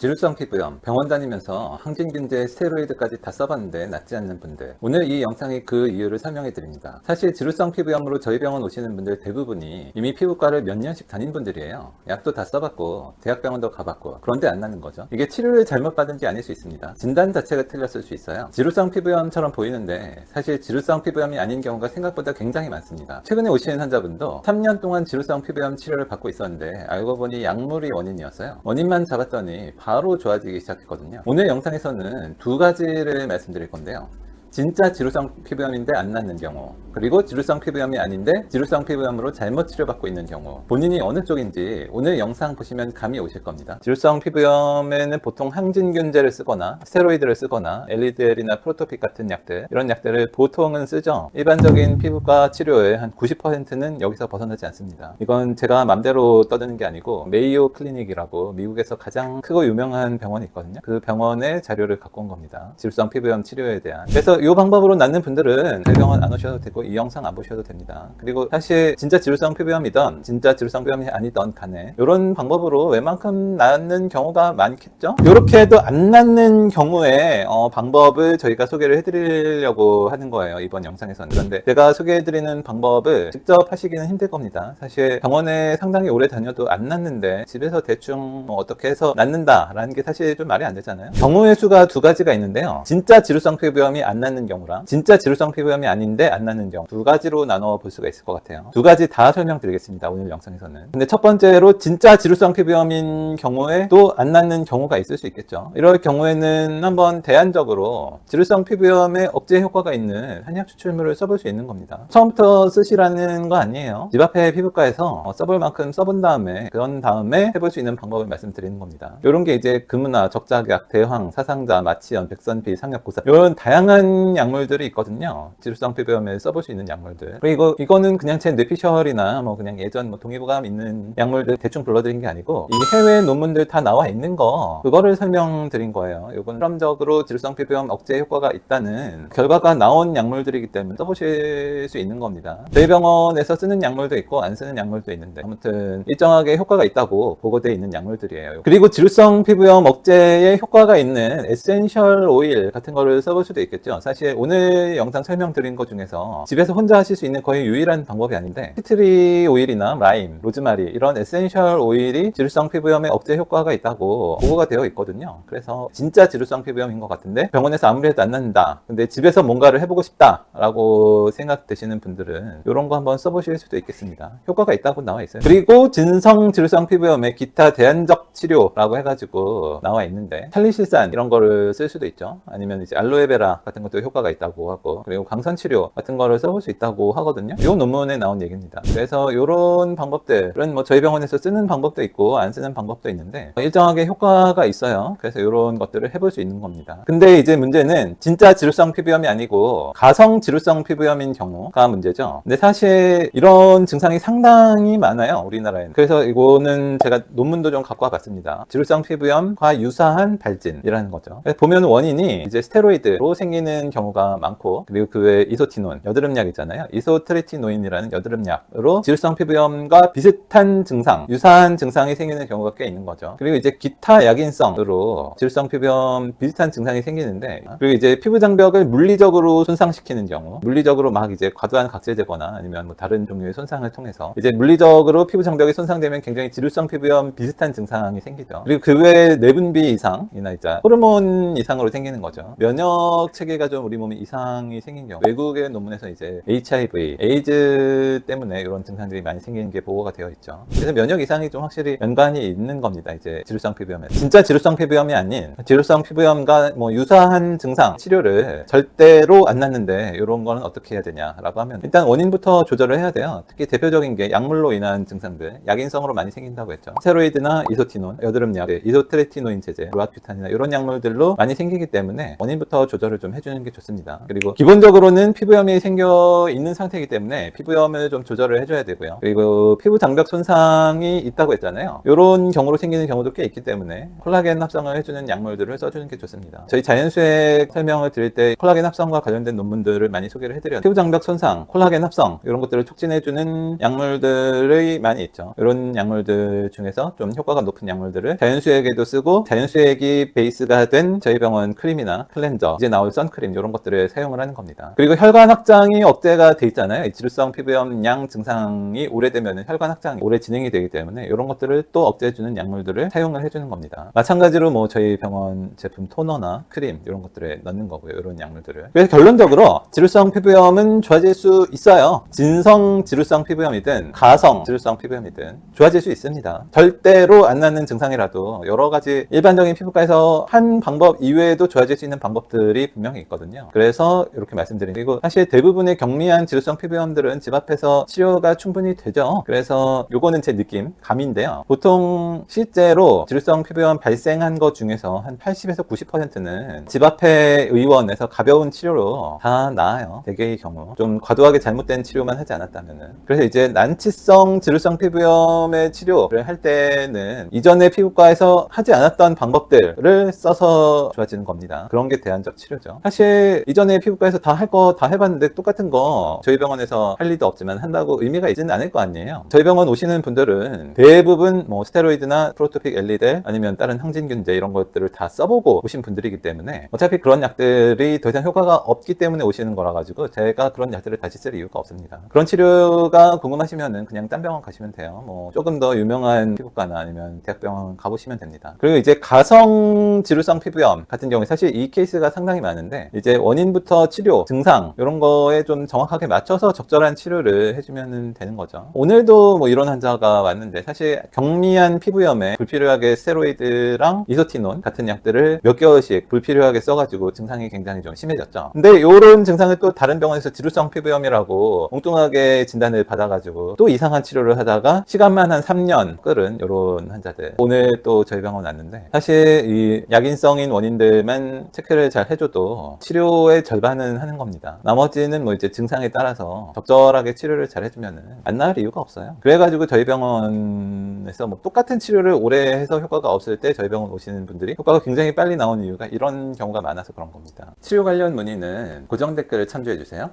지루성 피부염, 병원 다니면서 항진균제, 스테로이드까지 다 써봤는데 낫지 않는 분들, 오늘 이 영상이 그 이유를 설명해 드립니다. 사실 지루성 피부염으로 저희 병원 오시는 분들 대부분이 이미 피부과를 몇 년씩 다닌 분들이에요. 약도 다 써봤고 대학병원도 가봤고, 그런데 안 나는 거죠. 이게 치료를 잘못 받은 게 아닐 수 있습니다. 진단 자체가 틀렸을 수 있어요. 지루성 피부염처럼 보이는데 사실 지루성 피부염이 아닌 경우가 생각보다 굉장히 많습니다. 최근에 오시는 환자분도 3년 동안 지루성 피부염 치료를 받고 있었는데 알고 보니 약물이 원인이었어요. 원인만 잡았더니 바로 좋아지기 시작했거든요. 오늘 영상에서는 두 가지를 말씀드릴 건데요. 진짜 지루성 피부염인데 안 낫는 경우, 그리고 지루성 피부염이 아닌데 지루성 피부염으로 잘못 치료받고 있는 경우, 본인이 어느 쪽인지 오늘 영상 보시면 감이 오실 겁니다. 지루성 피부염에는 보통 항진균제를 쓰거나 스테로이드를 쓰거나 LDL이나 프로토픽 같은 약들, 이런 약들을 보통은 쓰죠. 일반적인 피부과 치료의 한 90%는 여기서 벗어나지 않습니다. 이건 제가 맘대로 떠드는 게 아니고 메이오 클리닉이라고 미국에서 가장 크고 유명한 병원이 있거든요. 그 병원의 자료를 갖고 온 겁니다. 지루성 피부염 치료에 대한. 그래서 이 방법으로 낫는 분들은 저희 병원 안 오셔도 되고 이 영상 안 보셔도 됩니다. 그리고 사실 진짜 지루성 피부염이든 진짜 지루성 피부염이 아니든 간에 이런 방법으로 웬만큼 낫는 경우가 많겠죠. 이렇게 해도 안 낫는 경우에 방법을 저희가 소개를 해드리려고 하는 거예요, 이번 영상에서는. 그런데 제가 소개해드리는 방법을 직접 하시기는 힘들 겁니다. 사실 병원에 상당히 오래 다녀도 안 낫는데 집에서 대충 어떻게 해서 낫는다라는 게 사실 좀 말이 안 되잖아요. 경우의 수가 두 가지가 있는데요. 진짜 지루성 피부염이 안 낫는 경우랑 진짜 지루성 피부염이 아닌데 안 낫는 경우, 두 가지로 나눠 볼 수가 있을 것 같아요. 두 가지 다 설명드리겠습니다, 오늘 영상에서는. 근데 첫 번째로 진짜 지루성 피부염인 경우에 또 안 낫는 경우가 있을 수 있겠죠. 이럴 경우에는 한번 대안적으로 지루성 피부염에 억제 효과가 있는 한약 추출물을 써볼 수 있는 겁니다. 처음부터 쓰시라는 거 아니에요. 집 앞에 피부과에서 써볼 만큼 써본 다음에, 그런 다음에 해볼 수 있는 방법을 말씀드리는 겁니다. 이런 게 이제 금은화, 적작약, 대황, 사상자, 마취연, 백선피, 상엽고사, 이런 다양한 약물들이 있거든요. 지루성 피부염에 써볼 수 있는 약물들. 그리고 이거는 그냥 제 뇌피셜이나 뭐 그냥 예전 동의보감 있는 약물들 대충 불러드린 게 아니고, 이 해외 논문들 다 나와 있는 거, 그거를 설명드린 거예요. 이건 실험적으로 지루성 피부염 억제 효과가 있다는 결과가 나온 약물들이기 때문에 써보실 수 있는 겁니다. 저희 병원에서 쓰는 약물도 있고 안 쓰는 약물도 있는데, 아무튼 일정하게 효과가 있다고 보고되어 있는 약물들이에요. 그리고 지루성 피부염 억제에 효과가 있는 에센셜 오일 같은 거를 써볼 수도 있겠죠. 사실 오늘 영상 설명드린 것 중에서 집에서 혼자 하실 수 있는 거의 유일한 방법이 아닌데, 티트리 오일이나 라임, 로즈마리, 이런 에센셜 오일이 지루성 피부염에 억제 효과가 있다고 보고가 되어 있거든요. 그래서 진짜 지루성 피부염인 것 같은데 병원에서 아무리 해도 안 낫는다, 근데 집에서 뭔가를 해보고 싶다 라고 생각되시는 분들은 이런 거 한번 써보실 수도 있겠습니다. 효과가 있다고 나와 있어요. 그리고 진성 지루성 피부염의 기타 대안적 치료라고 해가지고 나와 있는데, 살리실산 이런 거를 쓸 수도 있죠. 아니면 이제 알로에베라 같은 것도 효과가 있다고 하고, 그리고 광선 치료 같은 거를 써볼 수 있다고 하거든요. 이 논문에 나온 얘기입니다. 그래서 이런 방법들은 뭐 저희 병원에서 쓰는 방법도 있고 안 쓰는 방법도 있는데 일정하게 효과가 있어요. 그래서 이런 것들을 해볼 수 있는 겁니다. 근데 이제 문제는 진짜 지루성 피부염이 아니고 가성 지루성 피부염인 경우가 문제죠. 근데 사실 이런 증상이 상당히 많아요, 우리나라에는. 그래서 이거는 제가 논문도 좀 갖고 와봤습니다. 지루성 피부염과 유사한 발진이라는 거죠. 보면 원인이 이제 스테로이드로 생기는 경우가 많고, 그리고 그 외에 이소티논, 여드름약 있잖아요. 이소트레티노인이라는 여드름약으로 지루성 피부염과 비슷한 증상, 유사한 증상이 생기는 경우가 꽤 있는 거죠. 그리고 이제 기타 약인성으로 지루성 피부염 비슷한 증상이 생기는데, 그리고 이제 피부 장벽을 물리적으로 손상시키는 경우, 물리적으로 막 이제 과도한 각질되거나 아니면 뭐 다른 종류의 손상을 통해서 이제 물리적으로 피부 장벽이 손상되면 굉장히 지루성 피부염 비슷한 증상이 생기죠. 그리고 그 외에 내분비 이상이나 이제 호르몬 이상으로 생기는 거죠. 면역 체계가 좀 우리 몸에 이상이 생긴 경우, 외국의 논문에서 이제 HIV, 에이즈 때문에 이런 증상들이 많이 생기는 게 보고가 되어 있죠. 그래서 면역 이상이 좀 확실히 연관이 있는 겁니다, 이제 지루성 피부염에. 진짜 지루성 피부염이 아닌 지루성 피부염과 뭐 유사한 증상 치료를 절대로 안 낫는데 이런 거는 어떻게 해야 되냐라고 하면, 일단 원인부터 조절을 해야 돼요. 특히 대표적인 게 약물로 인한 증상들, 약인성으로 많이 생긴다고 했죠. 스테로이드나 이소티논, 여드름약, 이소트레티노인 제제, 로아큐탄이나 이런 약물들로 많이 생기기 때문에 원인부터 조절을 좀 해주는 하시는 게 좋습니다. 그리고 기본적으로는 피부염이 생겨 있는 상태이기 때문에 피부염을 좀 조절을 해줘야 되고요. 그리고 피부 장벽 손상이 있다고 했잖아요. 이런 경우로 생기는 경우도 꽤 있기 때문에 콜라겐 합성을 해주는 약물들을 써주는 게 좋습니다. 저희 자연수액 설명을 드릴 때 콜라겐 합성과 관련된 논문들을 많이 소개를 해드려요. 피부 장벽 손상, 콜라겐 합성 이런 것들을 촉진해주는 약물들이 많이 있죠. 이런 약물들 중에서 좀 효과가 높은 약물들을 자연수액에도 쓰고, 자연수액이 베이스가 된 저희 병원 크림이나 클렌저, 이제 나올 선크림 이런 것들을 사용을 하는 겁니다. 그리고 혈관 확장이 억제가 돼 있잖아요. 이 지루성 피부염 양 증상이 오래되면 혈관 확장이 오래 진행이 되기 때문에 이런 것들을 또 억제해주는 약물들을 사용을 해주는 겁니다. 마찬가지로 뭐 저희 병원 제품 토너나 크림 이런 것들에 넣는 거고요. 이런 약물들을. 그래서 결론적으로 지루성 피부염은 좋아질 수 있어요. 진성 지루성 피부염이든 가성 지루성 피부염이든 좋아질 수 있습니다. 절대로 안 낫는 증상이라도 여러 가지 일반적인 피부과에서 한 방법 이외에도 좋아질 수 있는 방법들이 분명히 있거든요. 그래서 이렇게 말씀드린, 그리고 사실 대부분의 경미한 지루성 피부염들은 집 앞에서 치료가 충분히 되죠. 그래서 요거는 제 느낌, 감인데요. 보통 실제로 지루성 피부염 발생한 것 중에서 한 80에서 90%는 집 앞에 의원에서 가벼운 치료로 다 나아요. 대개의 경우. 좀 과도하게 잘못된 치료만 하지 않았다면은. 그래서 이제 난치성 지루성 피부염의 치료를 할 때는 이전에 피부과에서 하지 않았던 방법들을 써서 좋아지는 겁니다. 그런 게 대안적 치료죠. 사실 이전에 피부과에서 다 할 거 다 해봤는데 똑같은 거 저희 병원에서 할 리도 없지만 한다고 의미가 있지는 않을 거 아니에요. 저희 병원 오시는 분들은 대부분 뭐 스테로이드나 프로토픽 엘리델 아니면 다른 항진균제 이런 것들을 다 써보고 오신 분들이기 때문에 어차피 그런 약들이 더 이상 효과가 없기 때문에 오시는 거라 가지고 제가 그런 약들을 다시 쓸 이유가 없습니다. 그런 치료가 궁금하시면은 그냥 딴 병원 가시면 돼요. 뭐 조금 더 유명한 피부과나 아니면 대학병원 가보시면 됩니다. 그리고 이제 가성 지루성 피부염 같은 경우에 사실 이 케이스가 상당히 많은데, 이제 원인부터 치료, 증상 이런 거에 좀 정확하게 맞춰서 적절한 치료를 해주면 되는 거죠. 오늘도 뭐 이런 환자가 왔는데, 사실 경미한 피부염에 불필요하게 스테로이드랑 이소티논 같은 약들을 몇 개월씩 불필요하게 써가지고 증상이 굉장히 좀 심해졌죠. 근데 이런 증상을 또 다른 병원에서 지루성 피부염이라고 엉뚱하게 진단을 받아가지고 또 이상한 치료를 하다가 시간만 한 3년 끌은 이런 환자들 오늘 또 저희 병원 왔는데, 사실 이 약인성인 원인들만 체크를 잘 해줘도 치료의 절반은 하는 겁니다. 나머지는 뭐 이제 증상에 따라서 적절하게 치료를 잘 해주면은 안 나을 이유가 없어요. 그래가지고 저희 병원에서 뭐 똑같은 치료를 오래 해서 효과가 없을 때 저희 병원 오시는 분들이 효과가 굉장히 빨리 나오는 이유가 이런 경우가 많아서 그런 겁니다. 치료 관련 문의는 고정 댓글을 참조해 주세요.